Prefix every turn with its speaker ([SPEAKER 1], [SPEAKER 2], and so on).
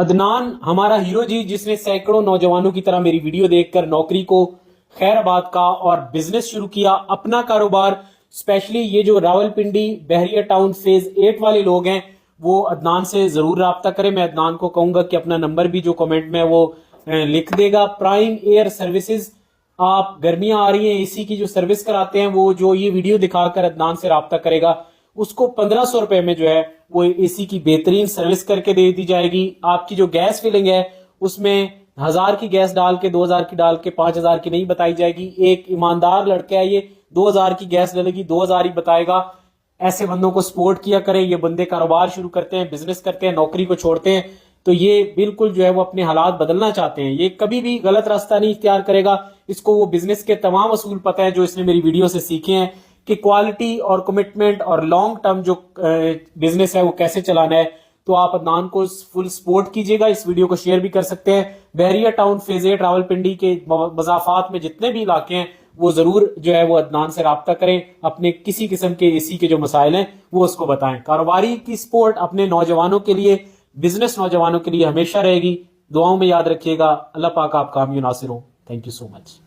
[SPEAKER 1] عدنان ہمارا ہیرو جی، جس نے سینکڑوں نوجوانوں کی طرح میری ویڈیو دیکھ کر نوکری کو خیر آباد کا اور بزنس شروع کیا، اپنا کاروبار. اسپیشلی یہ جو راولپنڈی بحریہ ٹاؤن فیز 8 والے لوگ ہیں وہ عدنان سے ضرور رابطہ کریں. میں عدنان کو کہوں گا کہ اپنا نمبر بھی جو کمنٹ میں وہ لکھ دے گا. پرائم ایئر سروسز، آپ گرمیاں آ رہی ہیں، اے سی کی جو سروس کراتے ہیں، وہ جو یہ ویڈیو دکھا کر عدنان سے رابطہ کرے گا اس کو 1500 روپے میں جو ہے وہ اے سی کی بہترین سروس کر کے دے دی جائے گی. آپ کی جو گیس فلنگ ہے اس میں 1000 کی گیس ڈال کے 2000 کی ڈال کے 5000 کی نہیں بتائی جائے گی. ایک ایماندار لڑکا ہے، یہ 2000 کی گیس ڈلے گی 2000 ہی بتائے گا. ایسے بندوں کو سپورٹ کیا کریں. یہ بندے کاروبار شروع کرتے ہیں، بزنس کرتے ہیں، نوکری کو چھوڑتے ہیں، تو یہ بالکل جو ہے وہ اپنے حالات بدلنا چاہتے ہیں. یہ کبھی بھی غلط راستہ نہیں اختیار کرے گا. اس کو وہ بزنس کے تمام اصول پتہ ہے جو اس نے میری ویڈیو سے سیکھے ہیں کہ کوالٹی اور کمٹمنٹ اور لانگ ٹرم جو بزنس ہے وہ کیسے چلانا ہے. تو آپ عدنان کو فل سپورٹ کیجئے گا. اس ویڈیو کو شیئر بھی کر سکتے ہیں. بحریہ ٹاؤن فیز 8 راولپنڈی کے مضافات میں جتنے بھی علاقے ہیں وہ ضرور جو ہے وہ عدنان سے رابطہ کریں. اپنے کسی قسم کے اے سی کے جو مسائل ہیں وہ اس کو بتائیں. کاروباری کی سپورٹ اپنے نوجوانوں کے لیے، بزنس نوجوانوں کے لیے ہمیشہ رہے گی. دعاؤں میں یاد رکھیے گا. اللہ پاک آپ کا حامی و ناصر ہوں. Thank you so much.